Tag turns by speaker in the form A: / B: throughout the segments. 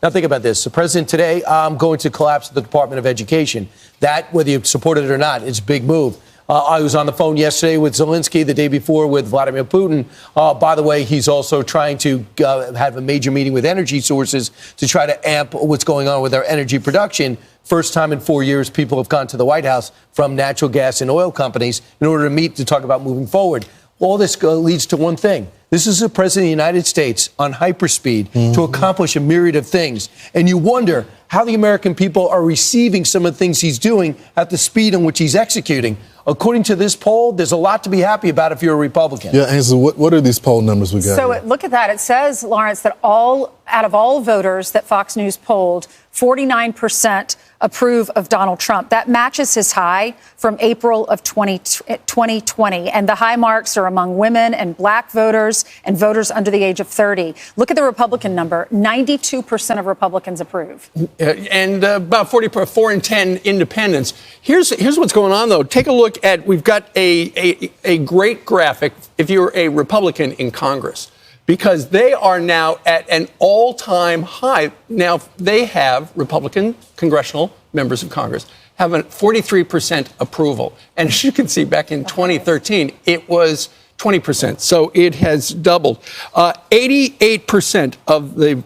A: Now think about this. The president today going to collapse the Department of Education. That, whether you support it or not, is a big move. I was on the phone yesterday with Zelensky, the day before with Vladimir Putin. By the way, he's also trying to have a major meeting with energy sources to try to amp what's going on with our energy production. First time in 4 years, people have gone to the White House from natural gas and oil companies in order to meet to talk about moving forward. All this leads to one thing. This is the president of the United States on hyperspeed to accomplish a myriad of things. And you wonder how the American people are receiving some of the things he's doing at the speed in which he's executing. According to this poll, there's a lot to be happy about if you're a Republican.
B: Yeah, Hazel, what are these poll numbers we got?
C: So look at that. It says, Lawrence, that out of all voters that Fox News polled, 49% approve of Donald Trump. That matches his high from April of 2020. And the high marks are among women and black voters and voters under the age of 30. Look at the Republican number. 92% of Republicans approve.
D: And about 4 in 10 independents. Here's what's going on, though. Take a look at, we've got a great graphic if you're a Republican in Congress, because they are now at an all-time high. Now, they have Republican congressional members of Congress have a 43% approval. And as you can see, back in 2013, it was 20%. So it has doubled. 88% of the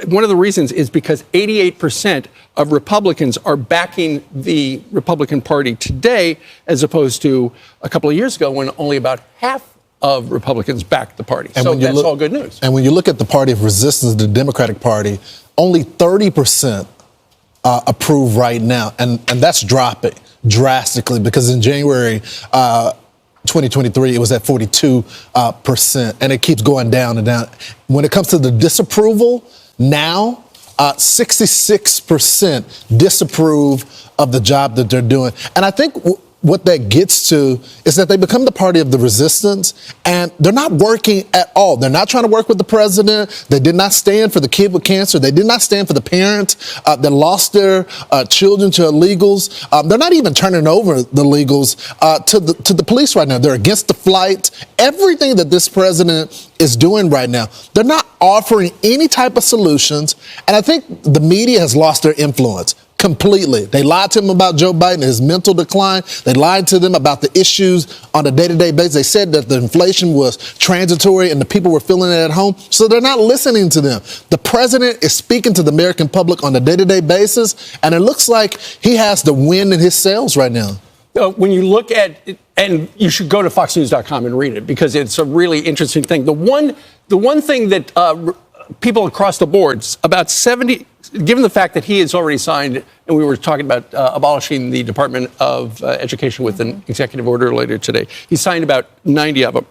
D: one of the reasons is because 88% of Republicans are backing the Republican Party today, as opposed to a couple of years ago when only about half of Republicans backed the party. And so that's all good news.
B: And when you look at the party of resistance, the Democratic Party, only 30% approve right now. And that's dropping drastically, because in January 2023, it was at 42%, and it keeps going down and down. When it comes to the disapproval, now 66% disapprove of the job that they're doing. And I think what that gets to is that they become the party of the resistance, and they're not working at all. They're not trying to work with the president. They did not stand for the kid with cancer. They did not stand for the parents that lost their children to illegals. They're not even turning over the illegals to the police right now. They're against the flight. Everything that this president is doing right now, they're not offering any type of solutions. And I think the media has lost their influence completely. They lied to him about Joe Biden and his mental decline. They lied to them about the issues on a day-to-day basis. They said that the inflation was transitory and the people were feeling it at home. So they're not listening to them. The president is speaking to the American public on a day-to-day basis, and it looks like he has the wind in his sails right now.
D: When you look at it, and you should go to foxnews.com and read it, because it's a really interesting thing. The one thing that people across the board, about 70, given the fact that he has already signed, and we were talking about abolishing the Department of Education with an executive order later today, he signed about 90 of them.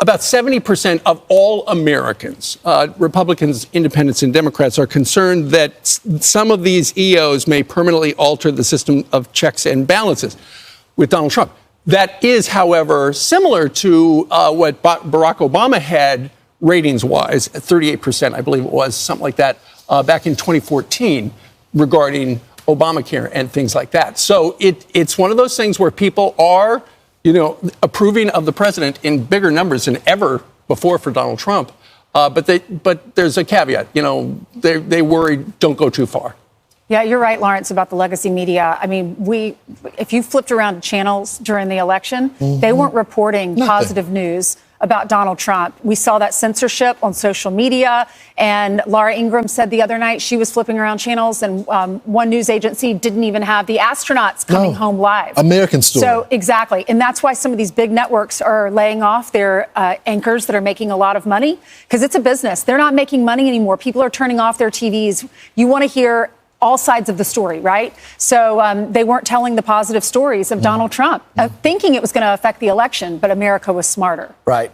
D: About 70% of all Americans, Republicans, Independents, and Democrats, are concerned that some of these EOs may permanently alter the system of checks and balances with Donald Trump. That is, however, similar to what Barack Obama had ratings-wise, 38%, I believe it was, something like that, back in 2014 regarding Obamacare and things like that. So it's one of those things where people are, approving of the president in bigger numbers than ever before for Donald Trump. But there's a caveat. They worry, don't go too far.
C: Yeah, you're right, Lawrence, about the legacy media. I mean, if you flipped around channels during the election, they weren't reporting positive news about Donald Trump. We saw that censorship on social media. And Laura Ingraham said the other night she was flipping around channels, and one news agency didn't even have the astronauts coming home live.
B: American story.
C: So exactly. And that's why some of these big networks are laying off their anchors that are making a lot of money, because it's a business. They're not making money anymore. People are turning off their TVs. You want to hear all sides of the story, right? So they weren't telling the positive stories of Donald Trump, thinking it was going to affect the election, but America was smarter.
A: Right,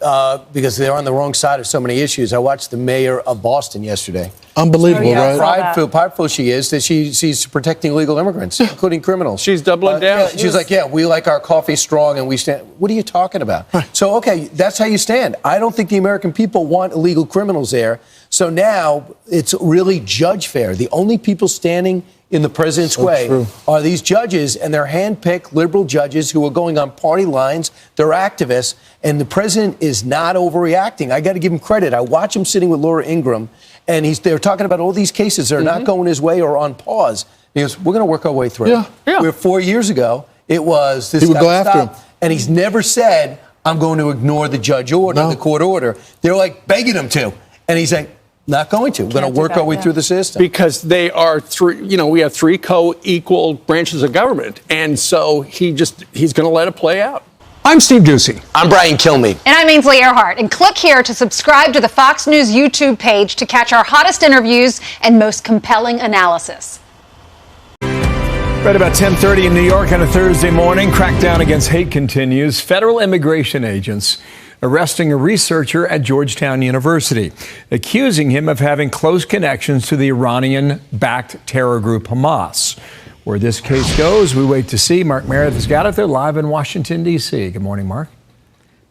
A: because they're on the wrong side of so many issues. I watched the mayor of Boston yesterday.
B: Unbelievable, right?
A: Prideful she is that she's protecting illegal immigrants, including criminals.
D: She's doubling down.
A: She's like, we like our coffee strong and we stand. What are you talking about? Right. So, okay, that's how you stand. I don't think the American people want illegal criminals there. So now it's really judge fair. The only people standing in the president's way are these judges, and they're handpicked liberal judges who are going on party lines. They're activists, and the president is not overreacting. I got to give him credit. I watch him sitting with Laura Ingraham, and they're talking about all these cases that are not going his way or on pause. He goes, we're going to work our way through it. Where 4 years ago, it was this
B: he would
A: guy
B: go after him.
A: And he's never said, I'm going to ignore the judge order, the court order. They're like begging him to. And he's like, not going to. We're going to work our way through the system.
D: Because they are we have three co-equal branches of government. And so he's going to let it play out.
E: I'm Steve Ducey.
A: I'm Brian Kilmeade.
C: And I'm Ainsley Earhart. And click here to subscribe to the Fox News YouTube page to catch our hottest interviews and most compelling analysis.
E: Right about 10:30 in New York on a Thursday morning, crackdown against hate continues. Federal immigration agents arresting a researcher at Georgetown University, accusing him of having close connections to the Iranian-backed terror group Hamas. Where this case goes, we wait to see. Mark Meredith has got it there live in Washington, D.C. Good morning, Mark.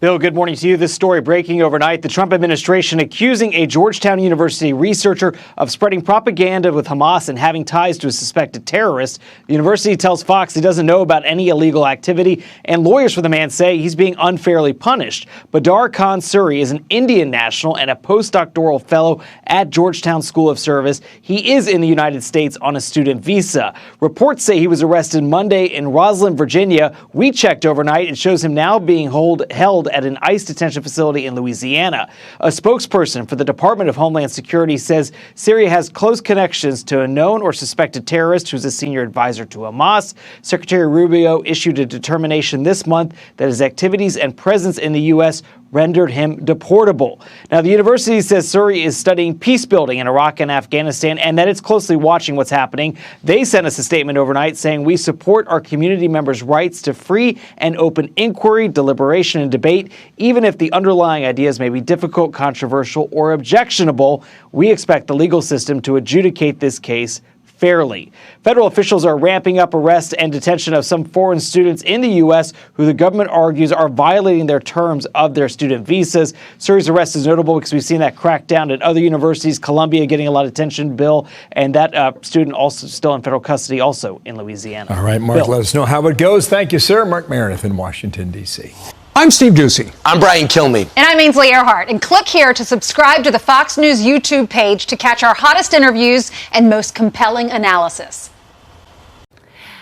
F: Bill, good morning to you. This story breaking overnight. The Trump administration accusing a Georgetown University researcher of spreading propaganda with Hamas and having ties to a suspected terrorist. The university tells Fox he doesn't know about any illegal activity, and lawyers for the man say he's being unfairly punished. Badar Khan Suri is an Indian national and a postdoctoral fellow at Georgetown School of Service. He is in the United States on a student visa. Reports say he was arrested Monday in Roslyn, Virginia. We checked overnight. It shows him now being held at an ICE detention facility in Louisiana. A spokesperson for the Department of Homeland Security says Syria has close connections to a known or suspected terrorist who's a senior advisor to Hamas. Secretary Rubio issued a determination this month that his activities and presence in the U.S. rendered him deportable. Now, the university says Suri is studying peace building in Iraq and Afghanistan and that it's closely watching what's happening. They sent us a statement overnight saying we support our community members' rights to free and open inquiry, deliberation, and debate, even if the underlying ideas may be difficult, controversial, or objectionable. We expect the legal system to adjudicate this case fairly. Federal officials are ramping up arrest and detention of some foreign students in the U.S. who the government argues are violating their terms of their student visas. Suri's arrest is notable because we've seen that crackdown at other universities, Columbia getting a lot of attention, Bill, and that student also still in federal custody, also in Louisiana.
E: All right, Mark,
F: Bill.
E: let us know how it goes. Thank you, sir. Mark Meredith in Washington, D.C. I'm Steve Ducey.
A: I'm Brian Kilmeade.
C: And I'm Ainsley Earhart. And click here to subscribe to the Fox News YouTube page to catch our hottest interviews and most compelling analysis.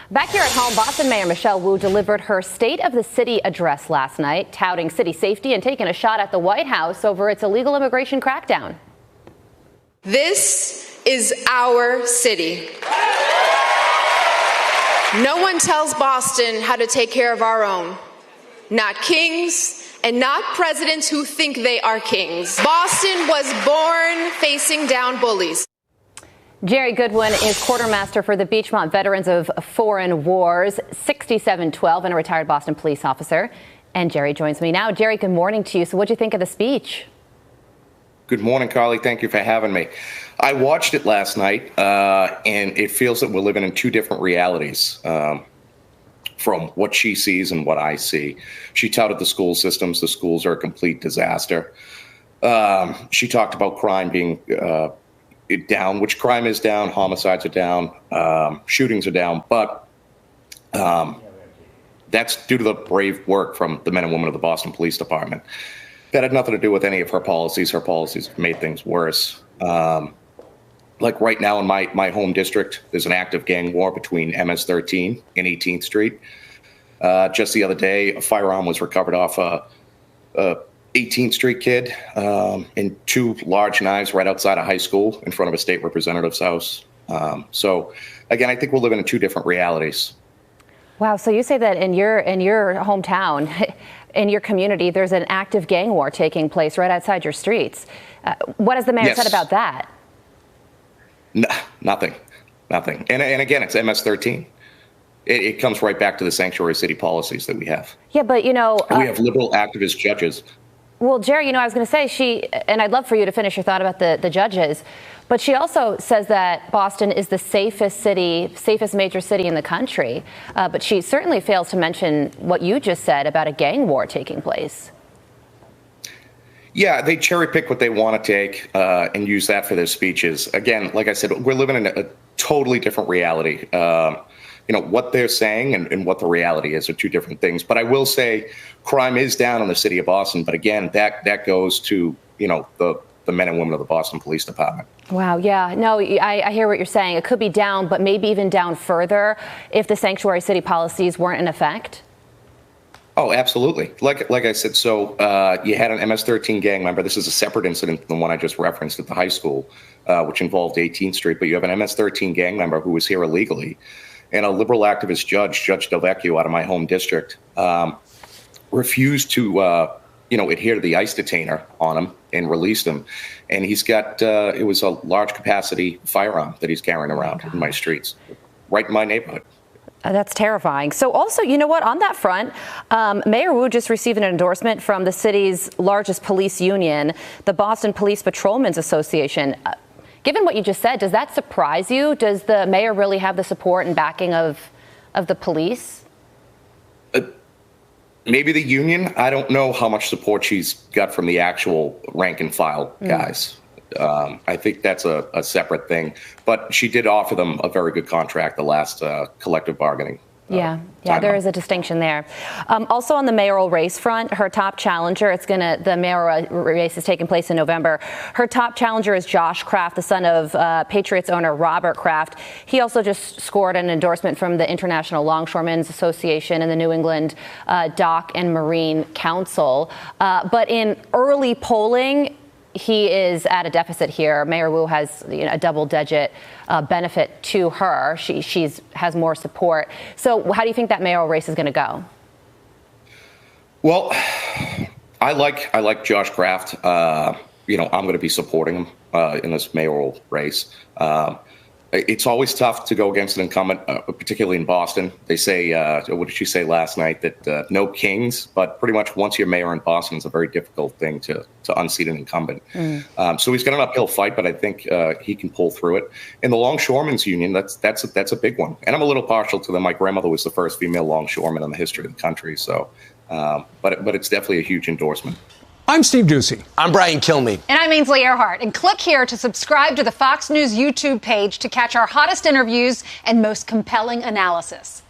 G: Back here at home, Boston Mayor Michelle Wu delivered her State of the City address last night, touting city safety and taking a shot at the White House over its illegal immigration crackdown.
H: This is our city. No one tells Boston how to take care of our own. Not kings and not presidents who think they are kings. Boston was born facing down bullies.
G: Jerry Goodwin is quartermaster for the Beachmont Veterans of Foreign Wars, 6712, and a retired Boston police officer. And Jerry joins me now. Jerry, good morning to you. So what'd you think of the speech?
I: Good morning, Carly. Thank you for having me. I watched it last night, and it feels that we're living in two different realities. From what she sees and what I see. She touted the school systems. The schools are a complete disaster. She talked about crime being down, which crime is down, homicides are down, shootings are down, but that's due to the brave work from the men and women of the Boston Police Department. That had nothing to do with any of her policies. Her policies have made things worse. Like right now in my home district, there's an active gang war between MS-13 and 18th Street. Just the other day, a firearm was recovered off a 18th Street kid and two large knives right outside a high school in front of a state representative's house. So, again, I think we're living in two different realities.
G: Wow. So you say that in your hometown, in your community, there's an active gang war taking place right outside your streets. What has the mayor said about that?
I: Nothing. And again, it's MS-13. It comes right back to the sanctuary city policies that we have.
G: Yeah, but,
I: we have liberal activist judges.
G: Well, Jerry, I was going to say and I'd love for you to finish your thought about the judges, but she also says that Boston is the safest major city in the country. But she certainly fails to mention what you just said about a gang war taking place.
I: Yeah, they cherry pick what they want to take and use that for their speeches. Again, like I said, we're living in a totally different reality. What they're saying and what the reality is are two different things. But I will say crime is down in the city of Boston. But again, that goes to, the men and women of the Boston Police Department.
G: Wow. Yeah. No, I hear what you're saying. It could be down, but maybe even down further if the sanctuary city policies weren't in effect.
I: Oh, absolutely. Like I said, so you had an MS-13 gang member. This is a separate incident than the one I just referenced at the high school, which involved 18th Street. But you have an MS-13 gang member who was here illegally. And a liberal activist judge, Judge Delvecchio out of my home district, refused to, adhere to the ICE detainer on him and released him. And he's got, it was a large capacity firearm that he's carrying around in my streets, right in my neighborhood.
G: That's terrifying. So also, you know what, on that front, Mayor Wu just received an endorsement from the city's largest police union, the Boston Police Patrolmen's Association. Given what you just said, does that surprise you? Does the mayor really have the support and backing of the police?
I: Maybe the union. I don't know how much support she's got from the actual rank and file guys. I think that's a separate thing. But she did offer them a very good contract the last collective bargaining.
G: Yeah, there is a distinction there. Also on the mayoral race front, her top challenger, the mayoral race is taking place in November. Her top challenger is Josh Kraft, the son of Patriots owner Robert Kraft. He also just scored an endorsement from the International Longshoremen's Association and the New England Dock and Marine Council. But in early polling, he is at a deficit here. Mayor Wu has a double-digit benefit to her. She has more support. So how do you think that mayoral race is going to go?
I: Well, I like Josh Kraft. I'm going to be supporting him in this mayoral race. It's always tough to go against an incumbent, particularly in Boston. They say, what did she say last night? That no kings, but pretty much once you're mayor in Boston, it's a very difficult thing to unseat an incumbent. So he's got an uphill fight, but I think he can pull through it. In the Longshoremen's Union, that's a big one. And I'm a little partial to them. My grandmother was the first female longshoreman in the history of the country. So, but it's definitely a huge endorsement.
E: I'm Steve Ducey.
A: I'm Brian Kilmeade.
J: And I'm Ainsley Earhart. And click here to subscribe to the Fox News YouTube page to catch our hottest interviews and most compelling analysis.